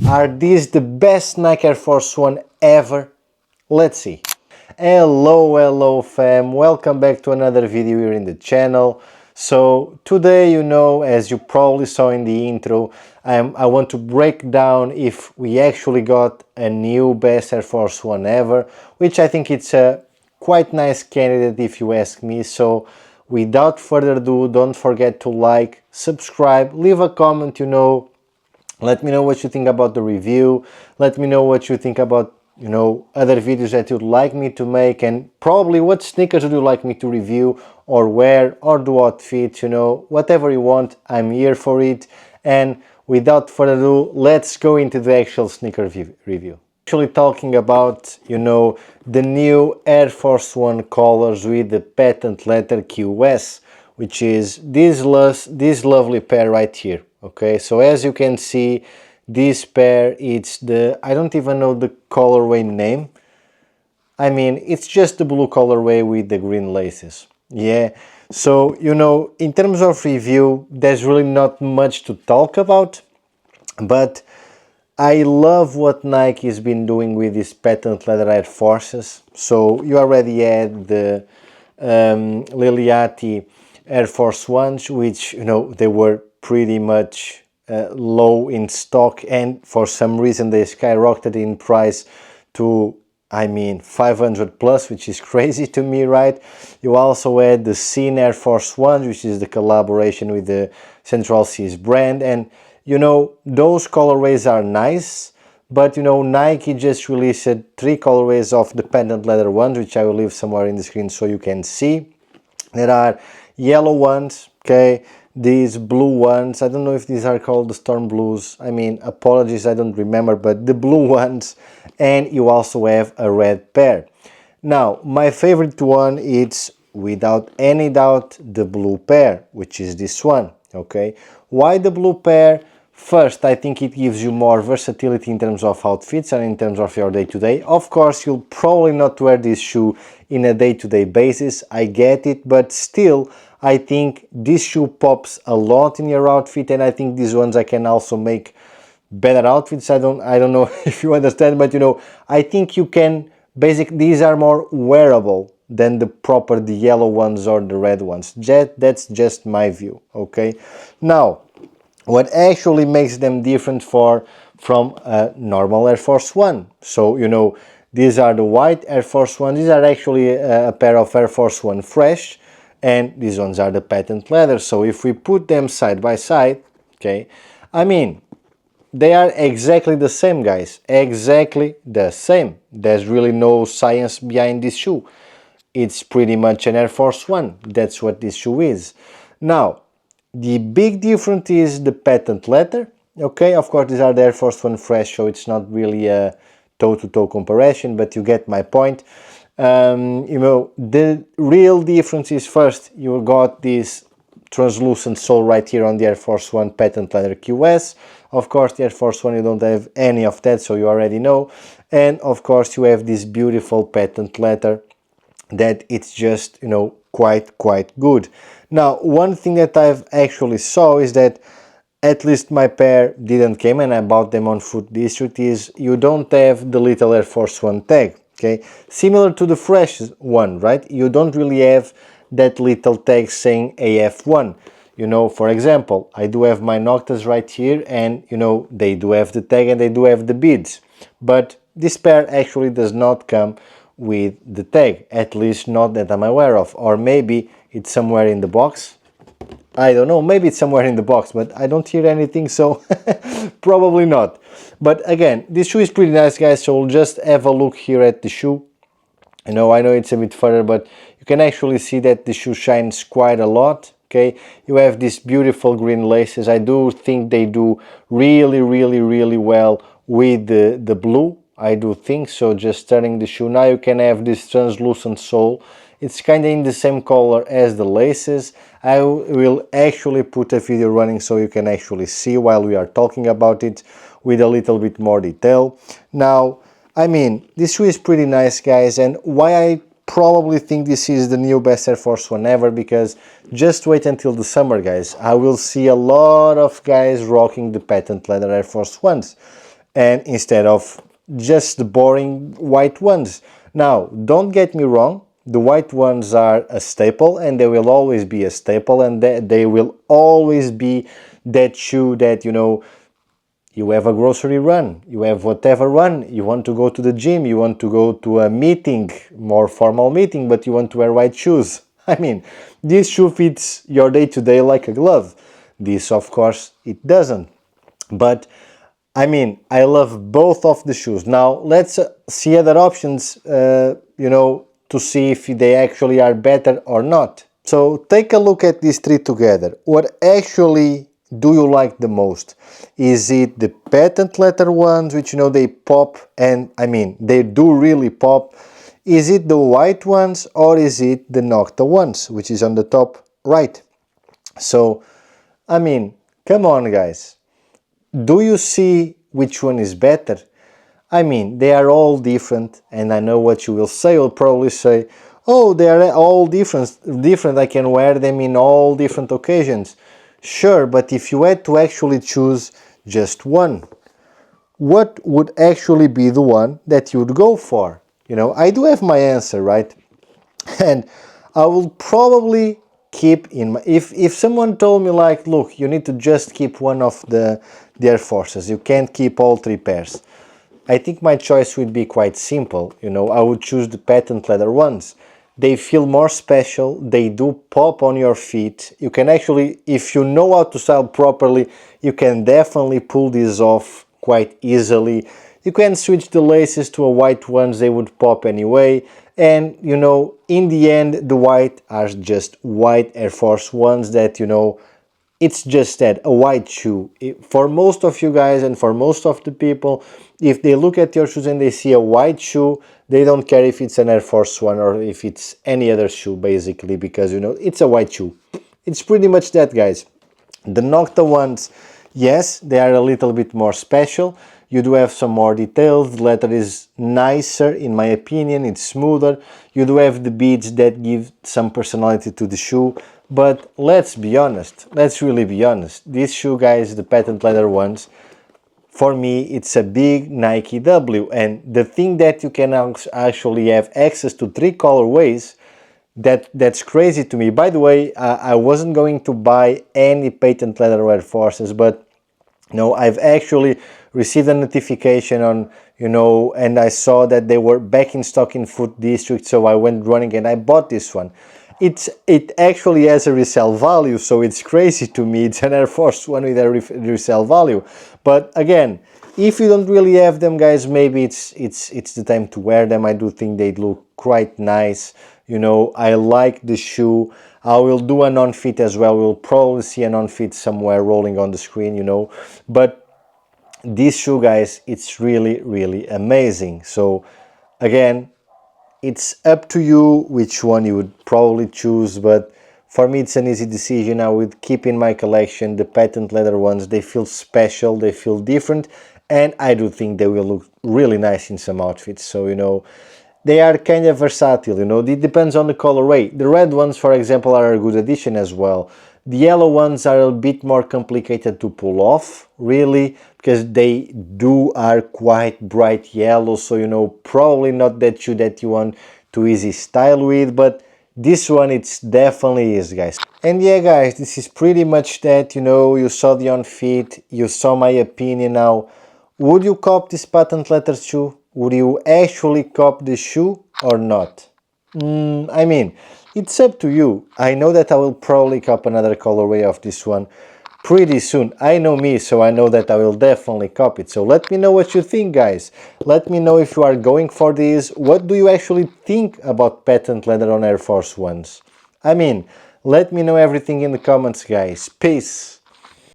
Are these the best Nike Air Force One ever? Let's see. Hello fam, welcome back to another video here in the channel. So today, as you probably saw in the intro, I want to break down if we actually got a new best Air Force One ever, which I think it's a quite nice candidate if you ask me. So without further ado, don't forget to like, subscribe, leave a comment, let me know what you think about the review. Let me know what you think about, other videos that you'd like me to make, and probably what sneakers would you like me to review or wear or do outfits, whatever you want, I'm here for it. And without further ado, let's go into the actual sneaker review. Actually talking about, the new Air Force One colors with the patent letter QS, which is this lovely pair right here. Okay, so as you can see, this pair, it's the, I don't even know the colorway name. I mean, it's just the blue colorway with the green laces. Yeah, so, in terms of review, there's really not much to talk about, but I love what Nike has been doing with these patent leather Air Forces. So you already had the Liliati Air Force Ones, which, they were pretty much low in stock, and for some reason they skyrocketed in price to, 500 plus, which is crazy to me, right? You also had the Scene Air Force One, which is the collaboration with the Central Seas brand, and those colorways are nice, but Nike just released 3 colorways of the patent leather ones, which I will leave somewhere in the screen so you can see. There are yellow ones, okay, these blue ones, I don't know if these are called the Storm Blues, apologies, I don't remember, but the blue ones, and you also have a red pair. Now, my favorite one is, without any doubt, the blue pair, which is this one, okay? Why the blue pair? First, I think it gives you more versatility in terms of outfits and in terms of your day-to-day. Of course, you'll probably not wear this shoe in a day-to-day basis, I get it, but still, I think this shoe pops a lot in your outfit, and I think these ones I can also make better outfits. I don't know if you understand, but I think you can, these are more wearable than the yellow ones or the red ones. That's just my view, okay? Now, what actually makes them different from a normal Air Force One? So, these are the white Air Force One. These are actually a pair of Air Force One Fresh, and these ones are the patent leather. So if we put them side by side, okay, they are exactly the same, guys, exactly the same. There's really no science behind this shoe. It's pretty much an Air Force One. That's what this shoe is. Now, the big difference is the patent leather. Okay, of course, these are the Air Force One Fresh, so it's not really a toe-to-toe comparison, but you get my point. The real difference is, first, you got this translucent sole right here on the Air Force One patent leather QS. Of course, the Air Force One, you don't have any of that, so you already know. And of course, you have this beautiful patent leather that it's just, quite good. Now, one thing that I've actually saw is that at least my pair didn't came, and I bought them on Food District, is you don't have the little Air Force One tag, okay? Similar to the Fresh one, right? You don't really have that little tag saying AF1. For example, I do have my Noctas right here, and, they do have the tag and they do have the beads. But this pair actually does not come with the tag, at least not that I'm aware of. Or maybe it's somewhere in the box. I don't know, maybe it's somewhere in the box, but I don't hear anything, so probably not. But again, this shoe is pretty nice, guys, so we'll just have a look here at the shoe. I know it's a bit further, but you can actually see that the shoe shines quite a lot, okay? You have these beautiful green laces. I do think they do really well with the blue. I do think so. Just turning the shoe, now you can have this translucent sole. It's kind of in the same color as the laces. I will actually put a video running so you can actually see while we are talking about it with a little bit more detail. Now, this shoe is pretty nice, guys, and why I probably think this is the new best Air Force One ever, because just wait until the summer, guys. I will see a lot of guys rocking the patent leather Air Force Ones. and instead of just the boring white ones. Now, don't get me wrong, the white ones are a staple and they will always be a staple, and they will always be that shoe that, you know, you have a grocery run, you have whatever run, you want to go to the gym, you want to go to a meeting, more formal meeting, but you want to wear white shoes. I mean, this shoe fits your day-to-day like a glove. This, of course, it doesn't. But I mean, I love both of the shoes. Now, let's see other options, to see if they actually are better or not. So take a look at these three together. What actually do you like the most? Is it the patent leather ones, which, you know, they pop, and I mean, they do really pop? Is it the white ones, or is it the Nocta ones, which is on the top right? So, I mean, come on, guys. Do you see which one is better? I mean, they are all different, and I know what you will say. You'll probably say, oh, they are all different, I can wear them in all different occasions. Sure, but if you had to actually choose just one, what would actually be the one that you would go for? You know, I do have my answer, right? And I will probably keep in my, if someone told me like, look, you need to just keep one of the Air Forces, you can't keep all three pairs, I think my choice would be quite simple. You know, I would choose the patent leather ones. They feel more special, they do pop on your feet. You can actually, if you know how to style properly, you can definitely pull these off quite easily. You can switch the laces to a white ones, they would pop anyway. And, you know, in the end, the white are just white Air Force ones that, you know, it's just that, a white shoe. For most of you guys and for most of the people, if they look at your shoes and they see a white shoe, they don't care if it's an Air Force One or if it's any other shoe, basically, because, you know, it's a white shoe. It's pretty much that, guys. The Nocta ones, yes, they are a little bit more special. You do have some more details. The leather is nicer, in my opinion. It's smoother. You do have the beads that give some personality to the shoe. But let's be honest. Let's really be honest. This shoe, guys, the patent leather ones, for me, it's a big Nike W. And the thing that you can actually have access to three colorways, that's crazy to me. By the way, I wasn't going to buy any patent leather Air Forces, but no, I've actually received a notification on, you know, and I saw that they were back in stock in Food District, so I went running and I bought this one. It actually has a resale value, so it's crazy to me. It's an Air Force One with a resale value. But again, if you don't really have them, guys, maybe it's the time to wear them. I do think they look quite nice. You know, I like the shoe. I will do a non-fit as well. We'll probably see a non-fit somewhere rolling on the screen, you know. But this shoe, guys, it's really, really amazing. So again, it's up to you which one you would probably choose, but for me it's an easy decision. I would keep in my collection the patent leather ones. They feel special, they feel different, and I do think they will look really nice in some outfits. So, you know, they are kind of versatile, you know, it depends on the colorway. The red ones, for example, are a good addition as well. The yellow ones are a bit more complicated to pull off, really, because they are quite bright yellow, so, you know, probably not that shoe that you want to easy style with, but this one, it's definitely is, guys. And yeah, guys, this is pretty much that. You know, you saw the on fit, you saw my opinion. Now, would you cop this patent leather shoe? Would you actually cop the shoe or not? I mean, it's up to you. I know that I will probably cop another colorway of this one pretty soon. I know me, so I know that I will definitely cop it. So let me know what you think, guys. Let me know if you are going for this. What do you actually think about patent leather on Air Force Ones? I mean, let me know everything in the comments, guys. Peace.